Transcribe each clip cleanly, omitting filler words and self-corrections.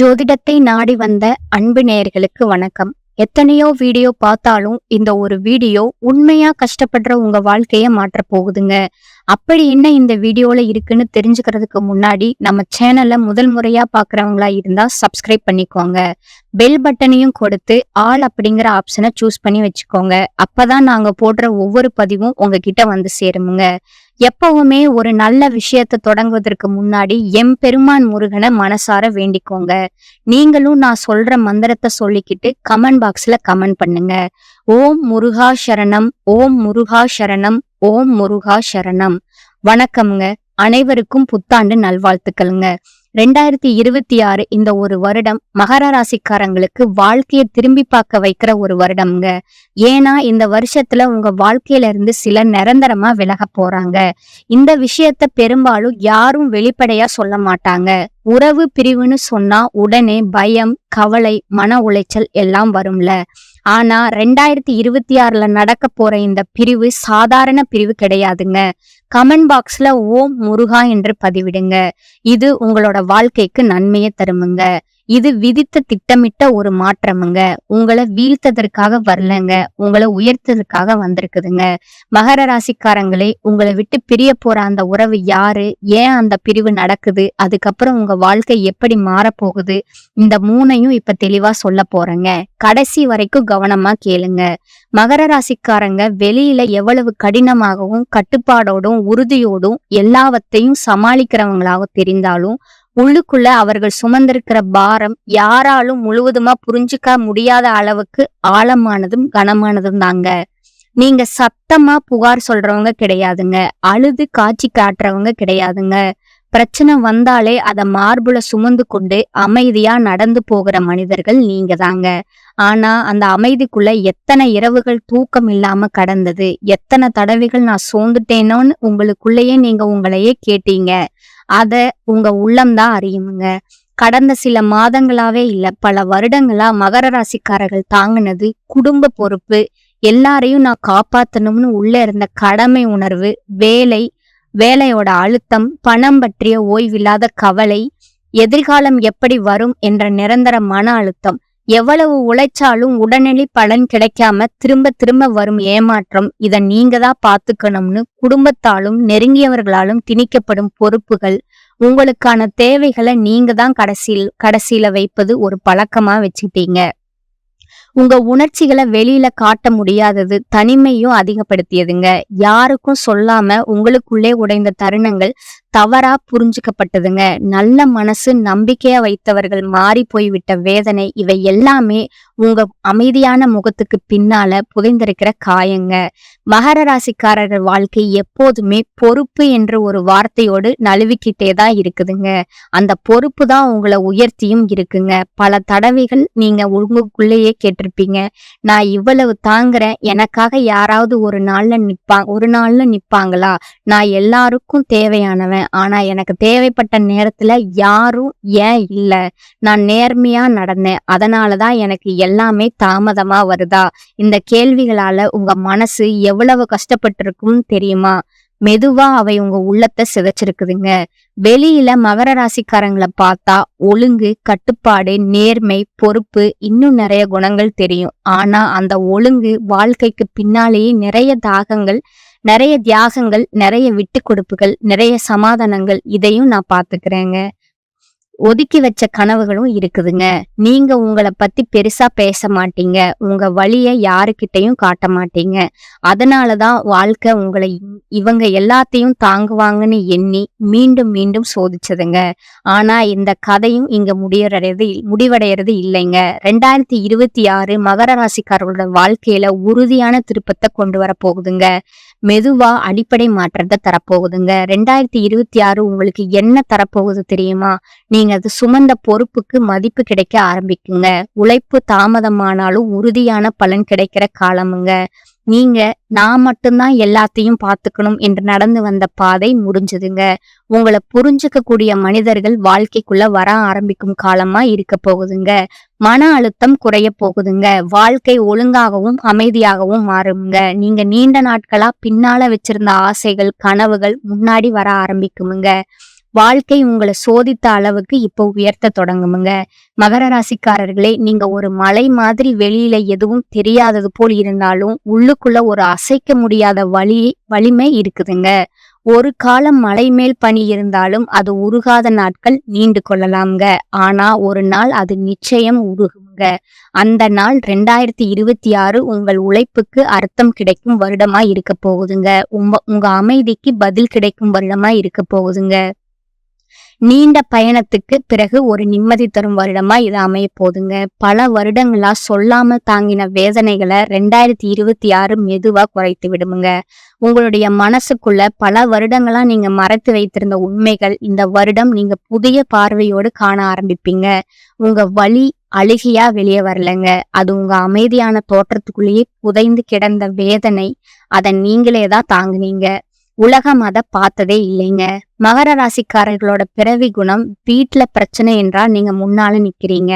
ஜோதிடத்தை நாடி வந்த அன்பு நேயர்களுக்கு வணக்கம். எத்தனையோ வீடியோ பார்த்தாலும் இந்த ஒரு வீடியோ உண்மையா கஷ்டப்படுற உங்க வாழ்க்கைய மாற்ற போகுதுங்க. அப்படி என்ன இந்த வீடியோல இருக்குன்னு தெரிஞ்சுக்கிறதுக்கு முன்னாடி நம்ம சேனல்ல முதல் முறையா பாக்குறவங்களா இருந்தா சப்ஸ்கிரைப் பண்ணிக்கோங்க. பெல் பட்டனையும் கொடுத்து ஆல் அப்படிங்கிற ஆப்ஷனை சூஸ் பண்ணி வச்சுக்கோங்க. அப்பதான் நாங்க போடுற ஒவ்வொரு பதிவும் உங்ககிட்ட வந்து சேருமுங்க. எப்பவுமே ஒரு நல்ல விஷயத்தை தொடங்குவதற்கு முன்னாடி எம்பெருமான் முருகனை மனசார வேண்டிக்கோங்க. நீங்களும் நான் சொல்ற மந்திரத்தை சொல்லிக்கிட்டு கமெண்ட் பாக்ஸ்ல கமெண்ட் பண்ணுங்க. ஓம் முருகா சரணம், ஓம் முருகா சரணம், ஓம் முருகா சரணம். வணக்கம்ங்க. அனைவருக்கும் புத்தாண்டு நல்வாழ்த்துக்களுங்க. 2026 இந்த ஒரு வருடம் மகர ராசிக்காரங்களுக்கு வாழ்க்கையை திரும்பி பார்க்க வைக்கிற ஒரு வருடம்ங்க. ஏன்னா இந்த வருஷத்துல உங்க வாழ்க்கையில இருந்து சிலர் நிரந்தரமா விலக போறாங்க. இந்த விஷயத்த பெரும்பாலும் யாரும் வெளிப்படையா சொல்ல மாட்டாங்க. உறவு பிரிவுன்னு சொன்னா உடனே பயம், கவலை, மன உளைச்சல் எல்லாம் வரும்ல. ஆனா 2026ல நடக்க போற இந்த பிரிவு சாதாரண பிரிவு கிடையாதுங்க. கமெண்ட் பாக்ஸ்ல ஓம் முருகா என்று பதிவிடுங்க. இது உங்களோட வாழ்க்கைக்கு நன்மையை தருமுங்க. இது விதித்த திட்டமிட்ட ஒரு மாற்றமுங்க. உங்களை வீழ்த்ததற்காக வரலங்க, உங்களை உயர்த்ததற்காக வந்திருக்குதுங்க. மகர ராசிக்காரங்களே, உங்களை விட்டு பிரிய போற அந்த உறவு யாரு, ஏன் அந்த பிரிவு நடக்குது, அதுக்கப்புறம் உங்க வாழ்க்கை எப்படி மாறப்போகுது, இந்த மூணையும் இப்ப தெளிவா சொல்ல போறேங்க. கடைசி வரைக்கும் கவனமா கேளுங்க. மகர ராசிக்காரங்க வெளியில எவ்வளவு கடினமாகவும் கட்டுப்பாடோடும் உறுதியோடும் எல்லாவற்றையும் சமாளிக்கிறவங்களாக தெரிந்தாலும் உள்ளுக்குள்ள அவர்கள் சுமந்திருக்கிற பாரம் யாராலும் முழுவதுமா புரிஞ்சுக்க முடியாத அளவுக்கு ஆழமானதும் கனமானதும் தாங்க. நீங்க சத்தமா புகார் சொல்றவங்க கிடையாதுங்க. அழுது காட்சி காட்டுறவங்க கிடையாதுங்க. பிரச்சனை வந்தாலே அதை மார்புல சுமந்து கொண்டு அமைதியா நடந்து போகிற மனிதர்கள் நீங்க தாங்க. ஆனா அந்த அமைதிக்குள்ள எத்தனை இரவுகள் தூக்கம் இல்லாம கடந்தது, எத்தனை தடவைகள் நான் சோர்ந்துட்டேனோன்னு உங்களுக்குள்ளேயே நீங்க உங்களையே கேட்டீங்க. அத உங்க உள்ளம்தான் அறியுமுங்க. கடந்த சில மாதங்களாவே இல்ல, பல வருடங்களா மகர ராசிக்காரர்கள் தாங்கினது குடும்ப பொறுப்பு, எல்லாரையும் நான் காப்பாத்தணும்னு உள்ள இருந்த கடமை உணர்வு, வேலையோட அழுத்தம், பணம் பற்றிய ஓய்வில்லாத கவலை, எதிர்காலம் எப்படி வரும் என்ற நிரந்தர மன அழுத்தம், எவ்வளவு உழைச்சாலும் உடனடி பலன் கிடைக்காம திரும்ப திரும்ப வரும் ஏமாற்றம், இத நீங்க தான் பாத்துக்கணும்னு குடும்பத்தாலும் நெருங்கியவர்களாலும் திணிக்கப்படும் பொறுப்புகள், உங்களுக்கான தேவைகளை நீங்க தான் கடைசியில வைப்பது ஒரு பழக்கமா வச்சுட்டீங்க. உங்க உணர்ச்சிகளை வெளியில காட்ட முடியாதது தனிமையும் அதிகப்படுத்தியதுங்க. யாருக்கும் சொல்லாம உங்களுக்குள்ளே உடைந்த தருணங்கள் தவறா புரிஞ்சுக்கப்பட்டதுங்க. நல்ல மனசு, நம்பிக்கையா வைத்தவர்கள் மாறி போய்விட்ட வேதனை, இவை எல்லாமே உங்க அமைதியான முகத்துக்கு பின்னால புதைந்திருக்கிற காயங்க. மகர ராசிக்காரர்கள் வாழ்க்கை எப்போதுமே பொறுப்பு என்ற ஒரு வார்த்தையோடு நழுவிக்கிட்டே தான் இருக்குதுங்க. அந்த பொறுப்பு தான் உங்களை உயர்த்தியும் இருக்குங்க. பல தடவைகள் நீங்க உங்களுக்குள்ளேயே கேட்டிருப்பீங்க, நான் இவ்வளவு தாங்குறேன், எனக்காக யாராவது ஒரு நாள்ல நிப்பாங்களா, நான் எல்லாருக்கும் தேவையானவன், ஆனா எனக்கு தேவைப்பட்ட நேரத்துல யாரும் ஏன் இல்ல, நான் நேர்மையா நடந்தேன், அதனாலதான் எனக்கு எல்லாமே தாமதமா வருதா, இந்த கேள்விகளால உங்க மனசு எவ்வளவு கஷ்டப்பட்டிருக்கும் தெரியுமா? மெதுவா அவை உங்க உள்ளத்தை சிதைச்சிருக்குதுங்க. வெளியில மகர ராசிக்காரங்களை பார்த்தா ஒழுங்கு, கட்டுப்பாடு, நேர்மை, பொறுப்பு, இன்னும் நிறைய குணங்கள் தெரியும். ஆனா அந்த ஒழுங்கு வாழ்க்கைக்கு பின்னாலேயே நிறைய தியாகங்கள், நிறைய விட்டு கொடுப்புகள், நிறைய சமாதானங்கள், இதையும் நான் பாத்துக்கிறேங்க. ஒதுக்கி வச்ச கனவுகளும் இருக்குதுங்க. நீங்க உங்களை பத்தி பெருசா பேச மாட்டீங்க, உங்க வழிய யாருக்கிட்டையும் காட்ட மாட்டீங்க. அதனாலதான் வாழ்க்கை உங்களை இவங்க எல்லாத்தையும் தாங்குவாங்கன்னு எண்ணி மீண்டும் மீண்டும் சோதிச்சதுங்க. ஆனா இந்த கதையும் இங்க முடிவடைறது இல்லைங்க. 2026 மகர ராசிக்காரர்களோட வாழ்க்கையில உறுதியான திருப்பத்தை கொண்டு வர போகுதுங்க. மெதுவா அடிப்படை மாற்றத்தை தரப்போகுதுங்க. 2026 உங்களுக்கு என்ன தரப்போகுது தெரியுமா? நீங்க அது சுமந்த பொறுப்புக்கு மதிப்பு கிடைக்க ஆரம்பிக்குங்க. உழைப்பு தாமதமானாலும் உறுதியான பலன் கிடைக்கிற காலமுங்க. நீங்க நான் மட்டும்தான் எல்லாத்தையும் பார்த்துக்கணும் என்று நடந்து வந்த பாதை முடிஞ்சதுங்க. உங்களை புரிஞ்சுக்க கூடிய மனிதர்கள் வாழ்க்கைக்குள்ள வர ஆரம்பிக்கும் காலமா இருக்க போகுதுங்க. மன அழுத்தம் குறைய போகுதுங்க. வாழ்க்கை ஒழுங்காகவும் அமைதியாகவும் மாறுங்க. நீங்க நீண்ட நாட்களா பின்னால வச்சிருந்த ஆசைகள், கனவுகள் முன்னாடி வர ஆரம்பிக்குமுங்க. வாழ்க்கை உங்களை சோதித்த அளவுக்கு இப்போ உயர்த்த தொடங்குமுங்க. மகர ராசிக்காரர்களே, நீங்க ஒரு மலை மாதிரி வெளியில எதுவும் தெரியாதது போல் இருந்தாலும் உள்ளுக்குள்ள ஒரு அசைக்க முடியாத வலிமை இருக்குதுங்க. ஒரு காலம் மலை மேல் பனி இருந்தாலும் அது உருகாத நாட்கள் நீண்டு கொள்ளலாம்ங்க. ஆனா ஒரு நாள் அது நிச்சயம் உருகுங்க. அந்த நாள் 2026 உங்கள் உழைப்புக்கு அர்த்தம் கிடைக்கும் வருடமா இருக்க போகுதுங்க. உங்க அமைதிக்கு பதில் கிடைக்கும் வருடமா இருக்க போகுதுங்க. நீண்ட பயணத்துக்கு பிறகு ஒரு நிம்மதி தரும் வருடமா இது அமைய போதுங்க. பல வருடங்களா சொல்லாம தாங்கின வேதனைகளை 2026 மெதுவா குறைத்து விடுமுங்க. உங்களுடைய மனசுக்குள்ள பல வருடங்களா நீங்க மறைத்து வைத்திருந்த உண்மைகள் இந்த வருடம் நீங்க புதிய பார்வையோடு காண ஆரம்பிப்பீங்க. உங்க வலி அழுகியா வெளியே வரலங்க. அது உங்க அமைதியான தோற்றத்துக்குள்ளேயே புதைந்து கிடந்த வேதனை. அதை நீங்களே தான் தாங்குனீங்க. உலகம் அதை பார்த்ததே இல்லைங்க. மகர ராசிக்காரர்களோட பிறவி குணம், வீட்டுல பிரச்சனை என்றால் நீங்க முன்னால நிக்கிறீங்க.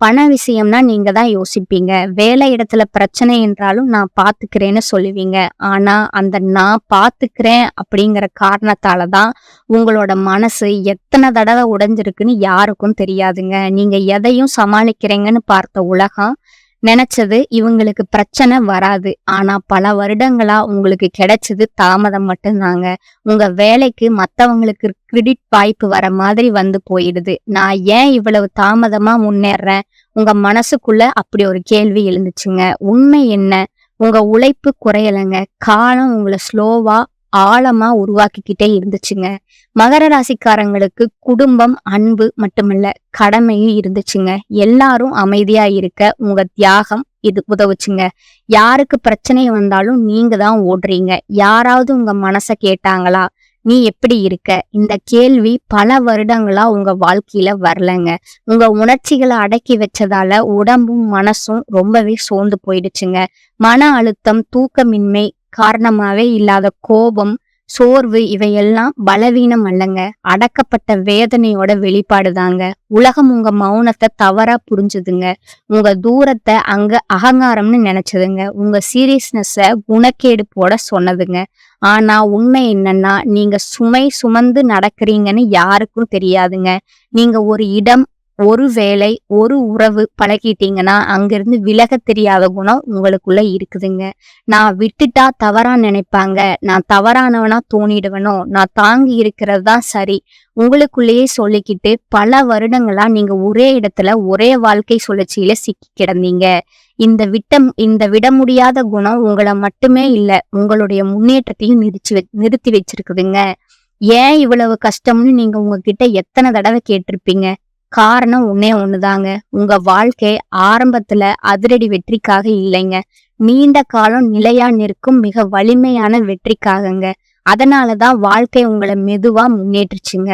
பண விஷயம்னா நீங்க தான் யோசிப்பீங்க. வேலை இடத்துல பிரச்சனை என்றாலும் நான் பாத்துக்கிறேன்னு சொல்லுவீங்க. ஆனா அந்த நான் பாத்துக்கிறேன் அப்படிங்கிற காரணத்தாலதான் உங்களோட மனசு எத்தனை தடவை உடைஞ்சிருக்குன்னு யாருக்கும் தெரியாதுங்க. நீங்க எதையும் சமாளிக்கிறீங்கன்னு பார்த்த உலகம் நினைச்சது இவங்களுக்கு பிரச்சனை வராது. ஆனா பல வருடங்களா உங்களுக்கு கிடைச்சது தாமதம் மட்டும்தாங்க. உங்க வேலைக்கு மத்தவங்களுக்கு கிரெடிட் வாய்ப்பு வர மாதிரி வந்து போயிடுது. நான் ஏன் இவ்வளவு தாமதமா முன்னேறேன்? உங்க மனசுக்குள்ள அப்படி ஒரு கேள்வி எழுந்துச்சுங்க. உண்மை என்ன? உங்க உழைப்பு குறையலைங்க. காலம் உங்களை ஸ்லோவா ஆழமா உருவாக்கிக்கிட்டே இருந்துச்சுங்க. மகர ராசிக்காரங்களுக்கு குடும்பம், அன்பு மட்டுமல்ல கடமையும் இருந்துச்சுங்க. எல்லாரும் அமைதியா இருக்க உங்க தியாகம் இது உதவுச்சுங்க. யாருக்கு பிரச்சனை வந்தாலும் நீங்க தான் ஓடுறீங்க. யாராவது உங்க மனச கேட்டாங்களா? நீ எப்படி இருக்க? இந்த கேள்வி பல வருடங்களா உங்க வாழ்க்கையில வரலங்க. உங்க உணர்ச்சிகளை அடக்கி வச்சதால உடம்பும் மனசும் ரொம்பவே சோர்ந்து போயிடுச்சுங்க. மன அழுத்தம், தூக்கமின்மை காரணமாவே இல்லாத கோபம், சோர்வு இவையெல்லாம் பலவீனம் அல்லங்க. அடக்கப்பட்ட வேதனையோட வெளிப்பாடுதாங்க. உலகம் உங்க மௌனத்தை தவறா புரிஞ்சுதுங்க. உங்க தூரத்தை அங்க அகங்காரம்னு நினைச்சதுங்க. உங்க சீரியஸ்னஸ குணக்கேடு போட சொன்னதுங்க. ஆனா உண்மை என்னன்னா, நீங்க சுமை சுமந்து நடக்கிறீங்கன்னு யாருக்கும் தெரியாதுங்க. நீங்க ஒரு இடம், ஒரு வேலை, ஒரு உறவு பழகிட்டீங்கன்னா அங்கிருந்து விலக தெரியாத குணம் உங்களுக்குள்ள இருக்குதுங்க. நான் விட்டுட்டா தவறா நினைப்பாங்க, நான் தவறானவனா தோணிடுவனோ, நான் தாங்கி இருக்கிறது தான் சரி உங்களுக்குள்ளேயே சொல்லிக்கிட்டு பல வருடங்களா நீங்க ஒரே இடத்துல ஒரே வாழ்க்கை சுழற்சியில சிக்கி கிடந்தீங்க. இந்த விட முடியாத குணம் உங்களை மட்டுமே இல்ல, உங்களுடைய முன்னேற்றத்தையும் நிறுத்தி வச்சிருக்குதுங்க. ஏன் இவ்வளவு கஷ்டம்னு நீங்க உங்ககிட்ட எத்தனை தடவை கேட்டிருப்பீங்க? காரணம் ஒன்னே ஒண்ணுதாங்க. உங்க வாழ்க்கை ஆரம்பத்துல அதிரடி வெற்றிக்காக இல்லைங்க. நீண்ட காலம் நிலையா நிற்கும் மிக வலிமையான வெற்றிக்காகங்க. அதனாலதான் வாழ்க்கை உங்களை மெதுவா முன்னேற்றுச்சுங்க.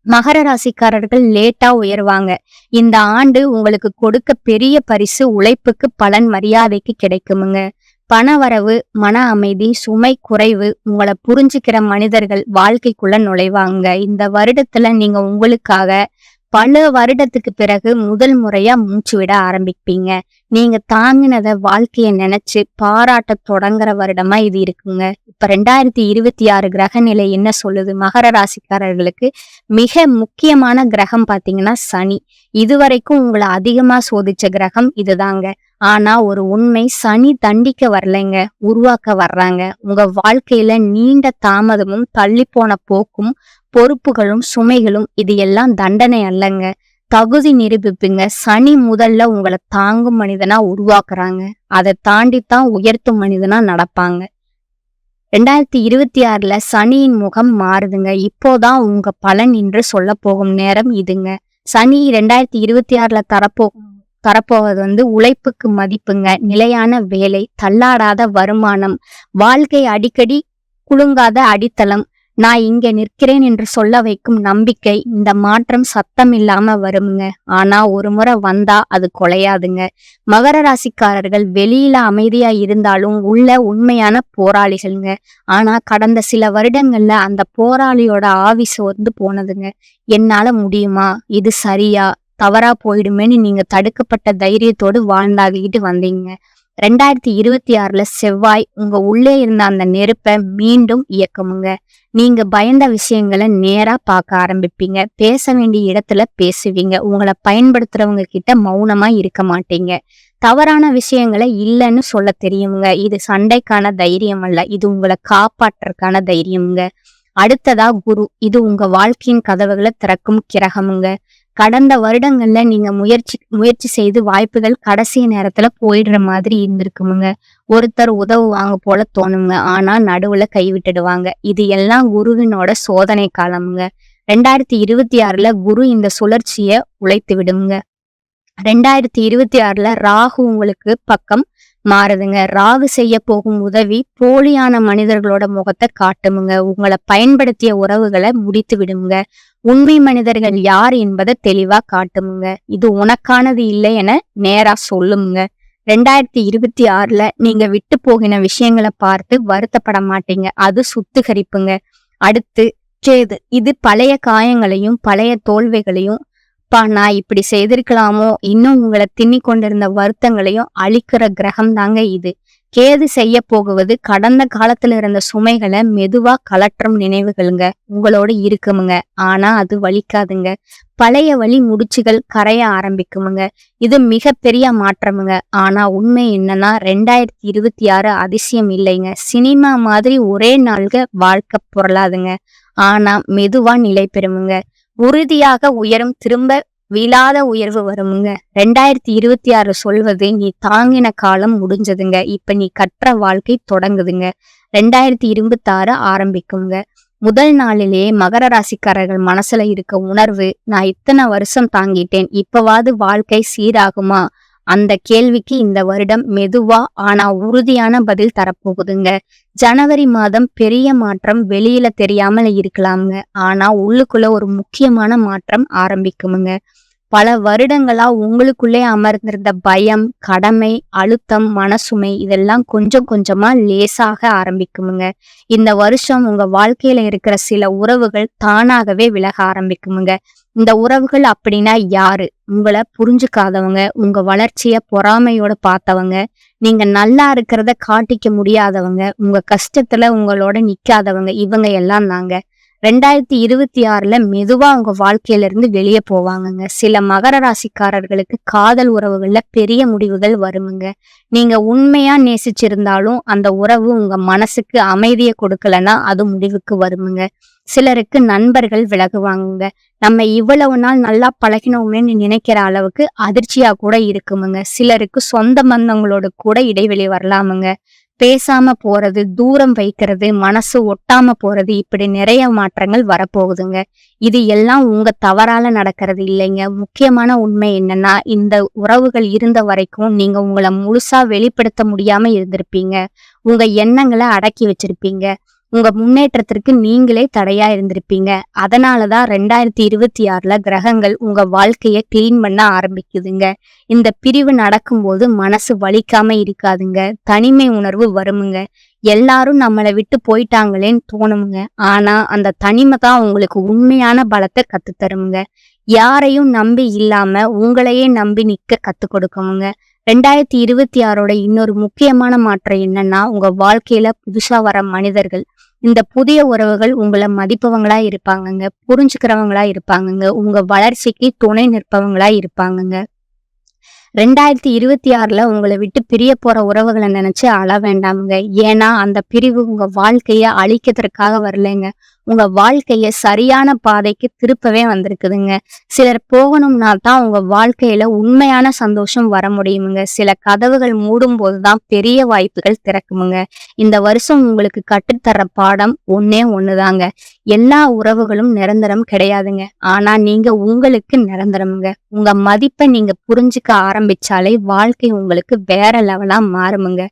மகர ராசிக்காரர்கள் லேட்டா உயர்வாங்க. இந்த ஆண்டு உங்களுக்கு கொடுக்க பெரிய பரிசு உழைப்புக்கு பலன், மரியாதைக்கு கிடைக்குமுங்க. பணவரவு, மன அமைதி, சுமை குறைவு, உங்களை புரிஞ்சுக்கிற மனிதர்கள் வாழ்க்கைக்குள்ள நுழைவாங்க. இந்த வருடத்துல நீங்க உங்களுக்காக பல வருடத்துக்கு பிறகு முதல் முறையா மூச்சு விட ஆரம்பிப்பீங்க. நீங்க தாங்கினத வாழ்க்கைய நினைச்சு பாராட்ட தொடங்குற வருடமா இது இருக்குங்க. இப்ப 2026 கிரக நிலை என்ன சொல்லுது? மகர ராசிக்காரர்களுக்கு மிக முக்கியமான கிரகம் பாத்தீங்கன்னா சனி. இதுவரைக்கும் உங்களை அதிகமா சோதிச்ச கிரகம் இதுதாங்க. ஆனா ஒரு உண்மை, சனி தண்டிக்க வரலைங்க, உருவாக்க வர்றாங்க. உங்க வாழ்க்கையில நீண்ட தாமதமும், தள்ளி போன போக்கும், பொறுப்புகளும், சுமைகளும் இது எல்லாம் தண்டனை அல்லங்க, தகுதி நிரூபிப்புங்க. சனி முதல்ல உங்களை தாங்கும் மனிதனா உருவாக்குறாங்க. அதை தாண்டித்தான் உயர்த்தும் மனிதனா நடப்பாங்க. 2026 சனியின் முகம் மாறுதுங்க. இப்போதான் உங்க பலன் என்று சொல்ல போகும் நேரம் இதுங்க. சனி 2026 தரப்போவது உழைப்புக்கு மதிப்புங்க, நிலையான வேலை, தள்ளாடாத வருமானம், வாழ்க்கை அடிக்கடி குலுங்காத அடித்தளம், நான் இங்க நிற்கிறேன் என்று சொல்ல வைக்கும் நம்பிக்கை. இந்த மாற்றம் சத்தம் இல்லாம வருங்க. ஆனா ஒரு முறை வந்தா அது கொலையாதுங்க. மகர ராசிக்காரர்கள் வெளியில அமைதியா இருந்தாலும் உள்ள உண்மையான போராளிகள்ங்க. ஆனா கடந்த சில வருடங்கள்ல அந்த போராளியோட ஆவி சோர்ந்து போனதுங்க. என்னால முடியுமா? இது சரியா? தவறா போயிடுமேன்னு நீங்க தடுக்கப்பட்ட தைரியத்தோடு வாழ்ந்தாகிட்டு வந்தீங்க. 2026ல செவ்வாய் உங்க உள்ளே இருந்த அந்த நெருப்பை மீண்டும் இயக்குமுங்க. நீங்க பயந்த விஷயங்களை நேரா பார்க்க ஆரம்பிப்பீங்க. பேச வேண்டிய இடத்துல பேசுவீங்க. உங்களை பயன்படுத்துறவங்க கிட்ட மௌனமா இருக்க மாட்டீங்க. தவறான விஷயங்களை இல்லைன்னு சொல்ல தெரியுமுங்க. இது சண்டைக்கான தைரியம் அல்ல, இது உங்களை காப்பாற்றுறதுக்கான தைரியமுங்க. அடுத்ததா குரு. இது உங்க வாழ்க்கையின் கதவுகளை திறக்கும் கிரகமுங்க. கடந்த வருடங்கள்ல நீங்க முயற்சி செய்து வாய்ப்புகள் கடைசி நேரத்துல போயிடுற மாதிரி இருந்திருக்குமுங்க. ஒருத்தர் உதவுவாங்க போல தோணுங்க, ஆனா நடுவுல கைவிட்டுடுவாங்க. இது எல்லாம் குருவினோட சோதனை காலமுங்க. 2026ல குரு இந்த சுழற்சிய உழைத்து விடுங்க. 2026ல ராகு உங்களுக்கு பக்கம் மாறுதுங்க. ராகு செய்ய போகும் உதவி போலியான மனிதர்களோட முகத்தை காட்டுமுங்க. உங்களை பயன்படுத்திய உறவுகளை முடித்து விடுங்க. உண்மை மனிதர்கள் யார் என்பதை தெளிவா காட்டுமுங்க. இது உனக்கானது இல்லை என நேரா சொல்லுங்க. 2026ல நீங்க விட்டு போகின விஷயங்களை பார்த்து வருத்தப்பட மாட்டீங்க. அது சுத்திகரிப்புங்க. அடுத்து கேது. இது பழைய காயங்களையும் பழைய தோல்விகளையும் நான் இப்படி செய்திருக்கலாமோ இன்னும் உங்களை திண்ணி கொண்டிருந்த வருத்தங்களையும் அழிக்கிற கிரகம் தாங்க இது. கேது செய்ய போகுவது கடந்த காலத்துல இருந்த சுமைகளை மெதுவா கலற்றும் நினைவுகளுங்க உங்களோட இருக்குமுங்க. ஆனா அது வலிக்காதுங்க. பழைய வழி முடிச்சுகள் கரைய ஆரம்பிக்குமுங்க. இது மிகப்பெரிய மாற்றமுங்க. ஆனா உண்மை என்னன்னா 2026 அதிசயம் இல்லைங்க. சினிமா மாதிரி ஒரே நாள்க வாழ்க்கை பொருளாதுங்க. ஆனா மெதுவா நிலை பெறுமுங்க. உறுதியாக உயரும், திரும்ப விழாத உயர்வு வருமுங்க. 2026 சொல்வது நீ தாங்கின காலம் முடிஞ்சதுங்க. இப்ப நீ கற்ற வாழ்க்கை தொடங்குதுங்க. 2026 ஆரம்பிக்குங்க. முதல் நாளிலேயே மகர ராசிக்காரர்கள் மனசுல இருக்க உணர்வு, நான் இத்தனை வருஷம் தாங்கிட்டேன், இப்பவாது வாழ்க்கை சீராகுமா? அந்த கேள்விக்கு இந்த வருடம் மெதுவா ஆனா உறுதியான பதில் தரப்போகுதுங்க. ஜனவரி மாதம் பெரிய மாற்றம் வெளியில தெரியாமல இருக்கலாமுங்க. ஆனா உள்ளுக்குள்ள ஒரு முக்கியமான மாற்றம் ஆரம்பிக்குமுங்க. பல வருடங்களா உங்களுக்குள்ளே அமர்ந்திருந்த பயம், கடமை, அழுத்தம், மனசுமை இதெல்லாம் கொஞ்சம் கொஞ்சமா லேசாக ஆரம்பிக்குமுங்க. இந்த வருஷம் உங்க வாழ்க்கையில இருக்கிற சில உறவுகள் தானாகவே விலக ஆரம்பிக்குமுங்க. இந்த உறவுகள் அப்படின்னா யாரு? உங்களை புரிஞ்சுக்காதவங்க, உங்க வளர்ச்சிய பொறாமையோட பார்த்தவங்க, நீங்க நல்லா இருக்கிறத காட்டிக்க முடியாதவங்க, உங்க கஷ்டத்துல உங்களோட நிக்காதவங்க, இவங்க எல்லாம் தாங்க 2026ல மெதுவா உங்க வாழ்க்கையில இருந்து வெளியே போவாங்கங்க. சில மகர ராசிக்காரர்களுக்கு காதல் உறவுகள்ல பெரிய முடிவுகள் வருமுங்க. நீங்க உண்மையா நேசிச்சிருந்தாலும் அந்த உறவு உங்க மனசுக்கு அமைதியை கொடுக்கலன்னா அது முடிவுக்கு வருமுங்க. சிலருக்கு நண்பர்கள் விலகுவாங்க. நம்ம இவ்வளவு நாள் நல்லா பழகினோமேன்னு நினைக்கிற அளவுக்கு அதிர்ச்சியா கூட இருக்குமுங்க. சிலருக்கு சொந்த பந்தங்களோட கூட இடைவெளி வரலாமுங்க. பேசாம போறது, தூரம் வைக்கிறது, மனசு ஒட்டாம போறது, இப்படி நிறைய மாற்றங்கள் வரப்போகுதுங்க. இது எல்லாம் உங்க தவறால நடக்கிறது இல்லைங்க. முக்கியமான உண்மை என்னன்னா, இந்த உறவுகள் இருந்த வரைக்கும் நீங்க உங்களை முழுசா வெளிப்படுத்த முடியாம இருந்திருப்பீங்க. உங்க எண்ணங்களை அடக்கி வச்சிருப்பீங்க. உங்க முன்னேற்றத்திற்கு நீங்களே தடையா இருந்திருப்பீங்க. அதனாலதான் 2026ல கிரகங்கள் உங்க வாழ்க்கைய கிளீன் பண்ண ஆரம்பிக்குதுங்க. இந்த பிரிவு நடக்கும்போது மனசு வலிக்காம இருக்காதுங்க. தனிமை உணர்வு வருமுங்க. எல்லாரும் நம்மளை விட்டு போயிட்டாங்களேன்னு தோணுமுங்க. ஆனா அந்த தனிமை தான் உங்களுக்கு உண்மையான பலத்தை கத்துத்தருமுங்க. யாரையும் நம்பி இல்லாம உங்களையே நம்பி நிக்க கத்து கொடுக்குமுங்க. 2026ஓட இன்னொரு முக்கியமான மாற்றம் என்னன்னா, உங்க வாழ்க்கையில புதுசா வர மனிதர்கள், இந்த புதிய உறவுகள் உங்களை மதிப்பவங்களா இருப்பாங்கங்க, புரிஞ்சுக்கிறவங்களா இருப்பாங்கங்க, உங்க வளர்ச்சிக்கு துணை நிற்பவங்களா இருப்பாங்கங்க. 2026ல உங்களை விட்டு பிரிய போற உறவுகளை நினைச்சு அழ வேண்டாமுங்க. ஏன்னா அந்த பிரிவு உங்க வாழ்க்கைய அழிக்கிறதுக்காக வரலைங்க. உங்க வாழ்க்கைய சரியான பாதைக்கு திருப்பவே வந்திருக்குதுங்க. சிலர் போகணும்னா தான் உங்க வாழ்க்கையில உண்மையான சந்தோஷம் வர முடியுமுங்க. சில கதவுகள் மூடும் போதுதான் பெரிய வாய்ப்புகள் திறக்குமுங்க. இந்த வருஷம் உங்களுக்கு கற்றுத்தர பாடம் ஒன்னே ஒண்ணுதாங்க. எல்லா உறவுகளும் நிரந்தரம் கிடையாதுங்க. ஆனா நீங்க உங்களுக்கு நிரந்தரமுங்க. உங்க மதிப்பை நீங்க புரிஞ்சுக்க ஆரம்பிச்சாலே வாழ்க்கை உங்களுக்கு வேற லெவலா மாறுமுங்க.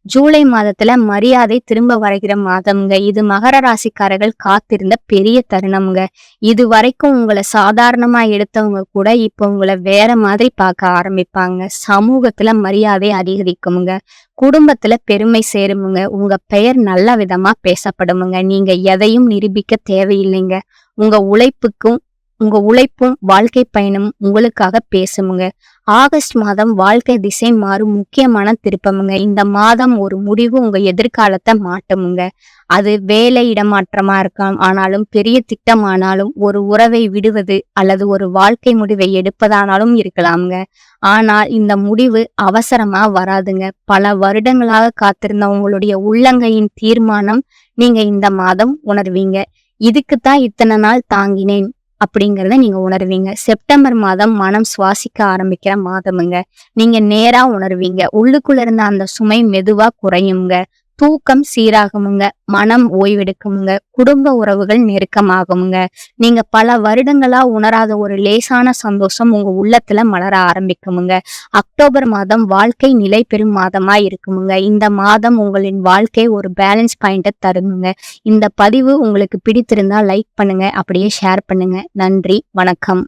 ஜூலை மாதத்துல மரியாதை திரும்ப வருகிற மாதம்ங்க. இது மகர ராசிக்காரர்கள் காத்திருந்த பெரிய தருணம்ங்க. இது வரைக்கும் உங்களை சாதாரணமா எடுத்தவங்க கூட இப்ப உங்களை வேற மாதிரி பார்க்க ஆரம்பிப்பாங்க. சமூகத்துல மரியாதை அதிகரிக்குமுங்க. குடும்பத்துல பெருமை சேருமுங்க. உங்க பெயர் நல்ல விதமா பேசப்படுமுங்க. நீங்க எதையும் நிரூபிக்க தேவையில்லைங்க. உங்க உழைப்பும் வாழ்க்கை பயணம் உங்களுக்காக பேசுமுங்க. ஆகஸ்ட் மாதம் வாழ்க்கை திசை மாறும் முக்கியமான திருப்பமுங்க. இந்த மாதம் ஒரு முடிவு உங்க எதிர்காலத்தை மாட்டுமுங்க. அது வேலை இடமாற்றமா இருக்கலாம், ஆனாலும் பெரிய திட்டமானாலும், ஒரு உறவை விடுவது அல்லது ஒரு வாழ்க்கை முடிவை எடுப்பதானாலும் இருக்கலாம்ங்க. ஆனால் இந்த முடிவு அவசரமா வராதுங்க. பல வருடங்களாக காத்திருந்த உங்களுடைய உள்ளங்கையின் தீர்மானம் நீங்க இந்த மாதம் உணர்வீங்க. இதுக்குத்தான் இத்தனை நாள் தாங்கினேன் அப்படிங்கறத நீங்க உணர்வீங்க. செப்டம்பர் மாதம் மனம் சுவாசிக்க ஆரம்பிக்கிற மாதமுங்க. நீங்க நேரா உணர்வீங்க. உள்ளுக்குள்ள இருந்த அந்த சுமை மெதுவா குறையுங்க. தூக்கம் சீராகுமுங்க. மனம் ஓய்வெடுக்குமுங்க. குடும்ப உறவுகள் நெருக்கமாகுமுங்க. நீங்க பல வருடங்களா உணராத ஒரு லேசான சந்தோஷம் உங்க உள்ளத்துல மலர ஆரம்பிக்குமுங்க. அக்டோபர் மாதம் வாழ்க்கை நிலை பெறும் மாதமா இருக்குமுங்க. இந்த மாதம் உங்களின் வாழ்க்கை ஒரு பேலன்ஸ் பாயிண்ட தருமுங்க. இந்த பதிவு உங்களுக்கு பிடித்திருந்தா லைக் பண்ணுங்க, அப்படியே ஷேர் பண்ணுங்க. நன்றி, வணக்கம்.